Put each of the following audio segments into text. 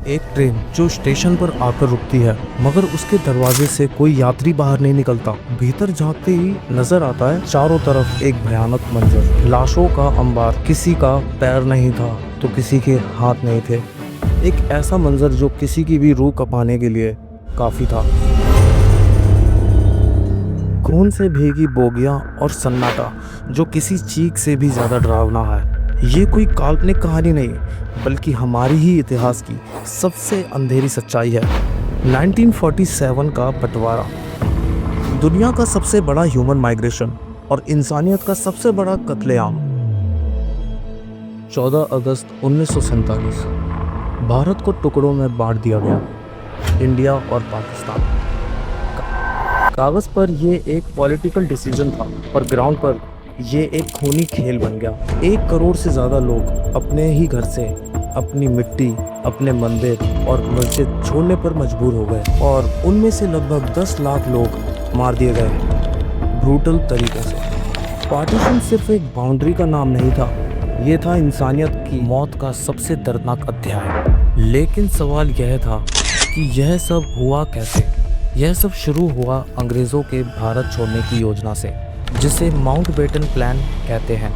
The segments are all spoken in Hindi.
एक ट्रेन जो स्टेशन पर आकर रुकती है, मगर उसके दरवाजे से कोई यात्री बाहर नहीं निकलता। भीतर झांकते ही नजर आता है चारों तरफ एक भयानक मंजर, लाशों का अंबार। किसी का पैर नहीं था तो किसी के हाथ नहीं थे। एक ऐसा मंजर जो किसी की भी रूह कपाने के लिए काफी था। खून से भीगी बोगियां और सन्नाटा जो किसी चीख से भी ज्यादा डरावना है। ये कोई काल्पनिक कहानी नहीं, बल्कि हमारी ही इतिहास की सबसे अंधेरी सच्चाई है। 1947 का बंटवारा, दुनिया का सबसे बड़ा ह्यूमन माइग्रेशन और इंसानियत का सबसे बड़ा कत्लेआम। 14 अगस्त 1947 भारत को टुकड़ों में बांट दिया गया, इंडिया और पाकिस्तान। कागज पर ये एक पॉलिटिकल डिसीजन था, पर ग्राउंड पर ये एक खूनी खेल बन गया। 1 करोड़ से ज़्यादा लोग अपने ही घर से अपनी मिट्टी, अपने मंदिर और मस्जिद छोड़ने पर मजबूर हो गए, और उनमें से लगभग 10 लाख लोग मार दिए गए ब्रूटल तरीके से। पार्टीशन सिर्फ एक बाउंड्री का नाम नहीं था, ये था इंसानियत की मौत का सबसे दर्दनाक अध्याय। लेकिन सवाल यह था कि यह सब हुआ कैसे। यह सब शुरू हुआ अंग्रेज़ों के भारत छोड़ने की योजना से, जिसे माउंटबेटन प्लान कहते हैं।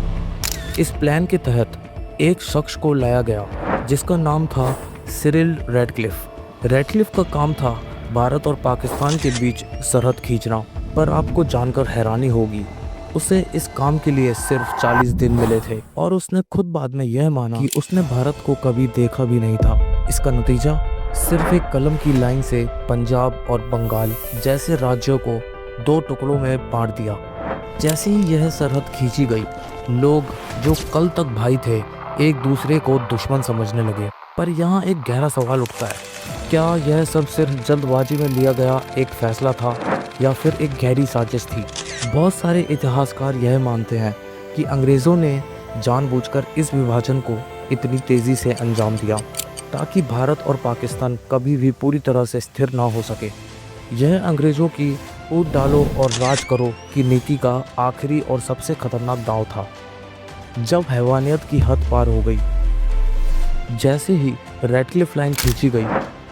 इस प्लान के तहत एक शख्स को लाया गया जिसका नाम था सिरिल रैडक्लिफ। रैडक्लिफ का काम था भारत और पाकिस्तान के बीच सरहद खींचना, पर आपको जानकर हैरानी होगी, उसे इस काम के लिए सिर्फ 40 दिन मिले थे, और उसने खुद बाद में यह माना कि उसने भारत को कभी देखा भी नहीं था। इसका नतीजा सिर्फ एक कलम की लाइन से पंजाब और बंगाल जैसे राज्यों को 2 टुकड़ों में बांट दिया। जैसे ही यह सरहद खींची गई, लोग जो कल तक भाई थे एक दूसरे को दुश्मन समझने लगे। पर यहाँ एक गहरा सवाल उठता है, क्या यह सब सिर्फ जल्दबाजी में लिया गया एक फैसला था, या फिर एक गहरी साजिश थी? बहुत सारे इतिहासकार यह मानते हैं कि अंग्रेज़ों ने जानबूझकर इस विभाजन को इतनी तेज़ी से अंजाम दिया ताकि भारत और पाकिस्तान कभी भी पूरी तरह से स्थिर ना हो सके। यह अंग्रेज़ों की कूद डालो और राज करो की नीति का आखिरी और सबसे खतरनाक दांव था। जब हैवानियत की हद पार हो गई, जैसे ही रैडक्लिफ लाइन खींची गई,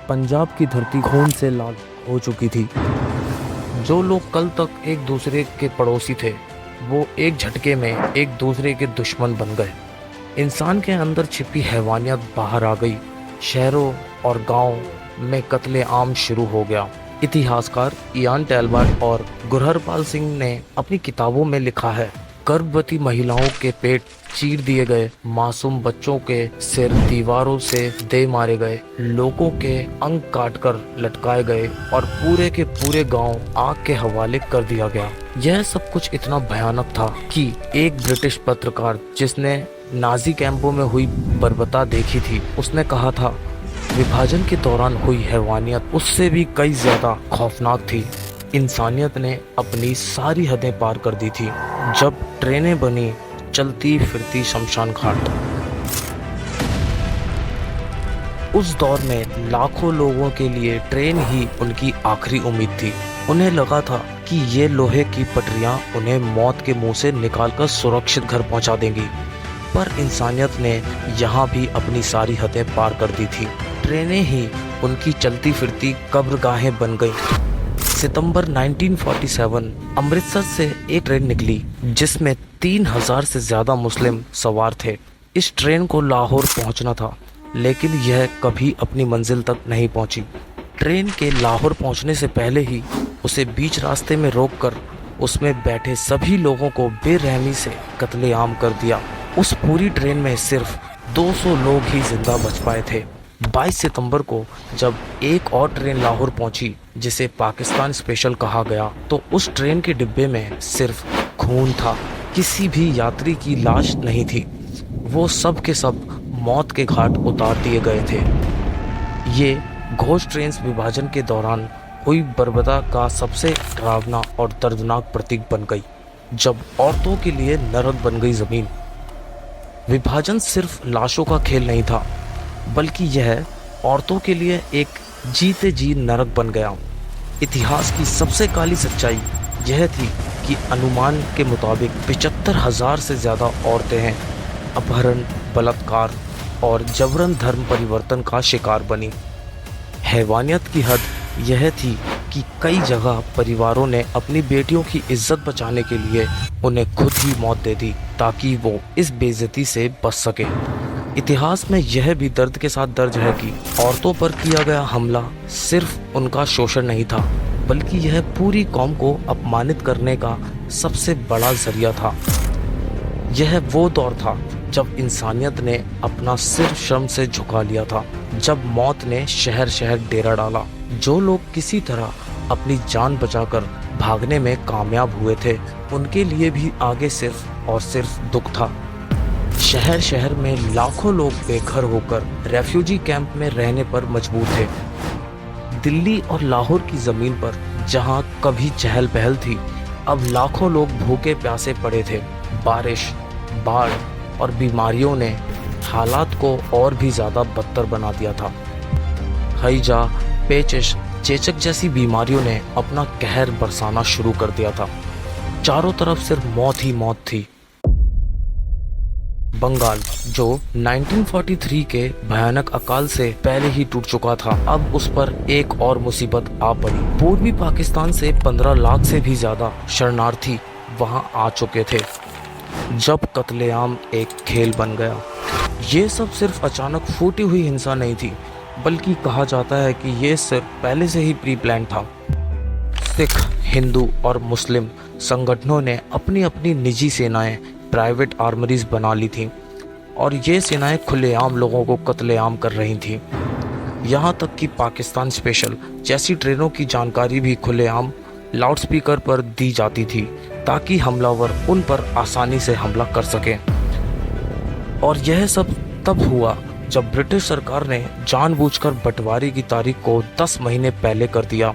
पंजाब की धरती खून से लाल हो चुकी थी। जो लोग कल तक एक दूसरे के पड़ोसी थे, वो एक झटके में एक दूसरे के दुश्मन बन गए। इंसान के अंदर छिपी हैवानियत बाहर आ गई। शहरों और गांव में कत्लेआम शुरू हो गया। इतिहासकार इयान टैलबर्ट और गुरहरपाल सिंह ने अपनी किताबों में लिखा है, गर्भवती महिलाओं के पेट चीर दिए गए, मासूम बच्चों के सिर दीवारों से दे मारे गए, लोगों के अंग काटकर लटकाए गए, और पूरे के पूरे गांव आग के हवाले कर दिया गया। यह सब कुछ इतना भयानक था कि एक ब्रिटिश पत्रकार जिसने नाजी कैंपों में हुई बर्बरता देखी थी, उसने कहा था, विभाजन के दौरान हुई हैवानियत उससे भी कई ज्यादा खौफनाक थी। इंसानियत ने अपनी सारी हदें पार कर दी थी। जब ट्रेनें बनी, चलती फिरती शमशान घाट। उस दौर में लाखों लोगों के लिए ट्रेन ही उनकी आखिरी उम्मीद थी। उन्हें लगा था कि ये लोहे की पटरियां उन्हें मौत के मुंह से निकालकर सुरक्षित घर पहुंचा देंगी, पर इंसानियत ने यहाँ भी अपनी सारी हदें पार कर दी थी। ट्रेनें ही उनकी चलती फिरती कब्रगाहें बन गईं। सितंबर 1947 अमृतसर से एक ट्रेन निकली जिसमें 3000 से ज़्यादा मुस्लिम सवार थे। इस ट्रेन को लाहौर पहुंचना था, लेकिन यह कभी अपनी मंजिल तक नहीं पहुंची। ट्रेन के लाहौर पहुंचने से पहले ही उसे बीच रास्ते में रोककर उसमें बैठे सभी लोगों को बेरहमी से कत्लेआम कर दिया। उस पूरी ट्रेन में सिर्फ 200 लोग ही जिंदा बच पाए थे। 22 सितंबर को जब एक और ट्रेन लाहौर पहुंची, जिसे पाकिस्तान स्पेशल कहा गया, तो उस ट्रेन के डिब्बे में सिर्फ खून था। किसी भी यात्री की लाश नहीं थी। वो सब के सब मौत के घाट उतार दिए गए थे। ये घोष ट्रेन विभाजन के दौरान हुई बर्बरता का सबसे डरावना और दर्दनाक प्रतीक बन गई, जब औरतों के लिए नरक बन गई ज़मीन। विभाजन सिर्फ लाशों का खेल नहीं था, बल्कि यह औरतों के लिए एक जीते जी नरक बन गया। इतिहास की सबसे काली सच्चाई यह थी कि अनुमान के मुताबिक 75,000 से ज़्यादा औरतें हैं अपहरण, बलात्कार और जबरन धर्म परिवर्तन का शिकार बनी। हैवानियत की हद यह थी कि कई जगह परिवारों ने अपनी बेटियों की इज्जत बचाने के लिए उन्हें खुद ही मौत दे दी ताकि वो इस बेइज्जती से बच सके। इतिहास में यह भी दर्द के साथ दर्ज है कि औरतों पर किया गया हमला सिर्फ उनका शोषण नहीं था, बल्कि यह पूरी कौम को अपमानित करने का सबसे बड़ा जरिया था। यह वो दौर था जब इंसानियत ने अपना सिर शर्म से झुका लिया था, जब मौत ने शहर शहर डेरा डाला। जो लोग किसी तरह अपनी जान बचाकर भागने में कामयाब हुए थे, उनके लिए भी आगे सिर्फ और सिर्फ दुख था। शहर शहर में लाखों लोग बेघर होकर रेफ्यूजी कैंप में रहने पर मजबूर थे। दिल्ली और लाहौर की ज़मीन पर जहां कभी चहल पहल थी, अब लाखों लोग भूखे प्यासे पड़े थे। बारिश, बाढ़ और बीमारियों ने हालात को और भी ज़्यादा बदतर बना दिया था। हैजा, पेचिश, चेचक जैसी बीमारियों ने अपना कहर बरसाना शुरू कर दिया था। चारों तरफ सिर्फ मौत ही मौत थी। बंगाल, जो 1943 के भयानक अकाल से पहले ही टूट चुका था, अब उस पर एक और मुसीबत आ पड़ी। पूर्वी पाकिस्तान से 15 लाख से भी ज्यादा शरणार्थी वहां आ चुके थे। जब कत्लेआम एक खेल बन गया। ये सब सिर्फ अचानक फूटी हुई हिंसा नहीं थी, बल्कि कहा जाता है कि ये सिर्फ पहले से ही प्री प्लान था। सिख, हिंदू और मुस्लिम संगठनों ने अपनी अपनी निजी सेनाएं, प्राइवेट आर्मरीज बना ली थीं और ये सेनाएं खुलेआम लोगों को कत्लेआम कर रही थीं। यहाँ तक कि पाकिस्तान स्पेशल जैसी ट्रेनों की जानकारी भी खुलेआम लाउडस्पीकर पर दी जाती थी ताकि हमलावर उन पर आसानी से हमला कर सकें। और यह सब तब हुआ जब ब्रिटिश सरकार ने जानबूझकर बंटवारे की तारीख को 10 महीने पहले कर दिया।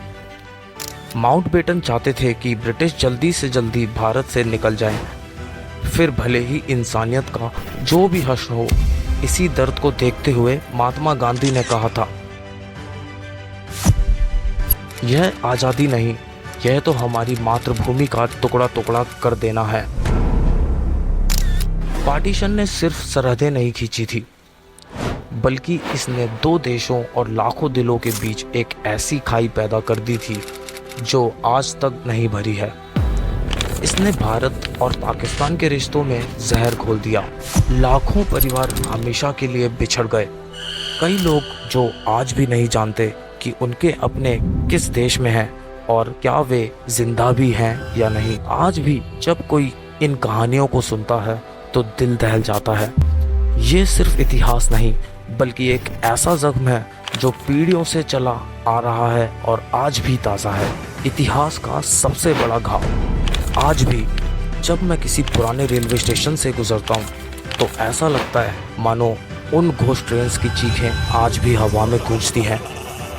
माउंटबेटन चाहते थे कि ब्रिटिश जल्दी से जल्दी भारत से निकल जाएं, फिर भले ही इंसानियत का जो भी हश्र हो। इसी दर्द को देखते हुए महात्मा गांधी ने कहा था, यह आज़ादी नहीं, यह तो हमारी मातृभूमि का टुकड़ा टुकड़ा कर देना है। पार्टीशन ने सिर्फ सरहदें नहीं खींची थी, बल्कि इसने दो देशों और लाखों दिलों के बीच एक ऐसी खाई पैदा कर दी थी जो आज तक नहीं भरी है। इसने भारत और पाकिस्तान के रिश्तों में जहर घोल दिया। लाखों परिवार हमेशा के लिए बिछड़ गए। कई लोग जो आज भी नहीं जानते कि उनके अपने किस देश में हैं और क्या वे जिंदा भी हैं या नहीं। आज भी जब कोई इन कहानियों को सुनता है तो दिल दहल जाता है। ये सिर्फ इतिहास नहीं, बल्कि एक ऐसा जख्म है जो पीढ़ियों से चला आ रहा है और आज भी ताज़ा है। इतिहास का सबसे बड़ा घाव। आज भी जब मैं किसी पुराने रेलवे स्टेशन से गुजरता हूँ तो ऐसा लगता है मानो उन घोस्ट ट्रेन्स की चीखें आज भी हवा में गूंजती हैं।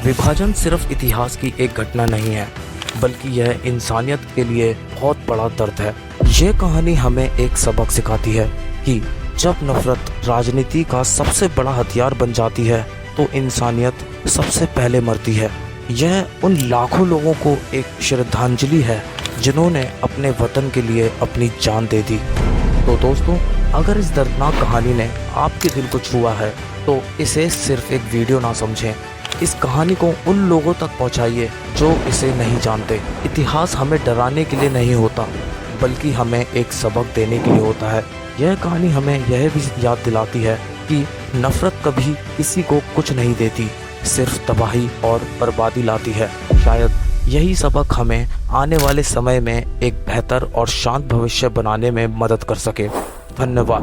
विभाजन सिर्फ इतिहास की एक घटना नहीं है, बल्कि यह इंसानियत के लिए बहुत बड़ा दर्द है। ये कहानी हमें एक सबक सिखाती है कि जब नफरत राजनीति का सबसे बड़ा हथियार बन जाती है तो इंसानियत सबसे पहले मरती है। यह उन लाखों लोगों को एक श्रद्धांजलि है जिन्होंने अपने वतन के लिए अपनी जान दे दी। तो दोस्तों, अगर इस दर्दनाक कहानी ने आपके दिल को छुआ है तो इसे सिर्फ एक वीडियो ना समझें। इस कहानी को उन लोगों तक पहुंचाइए जो इसे नहीं जानते। इतिहास हमें डराने के लिए नहीं होता, बल्कि हमें एक सबक देने के लिए होता है। यह कहानी हमें यह भी याद दिलाती है कि नफरत कभी किसी को कुछ नहीं देती, सिर्फ तबाही और बर्बादी लाती है। शायद यही सबक हमें आने वाले समय में एक बेहतर और शांत भविष्य बनाने में मदद कर सके। धन्यवाद।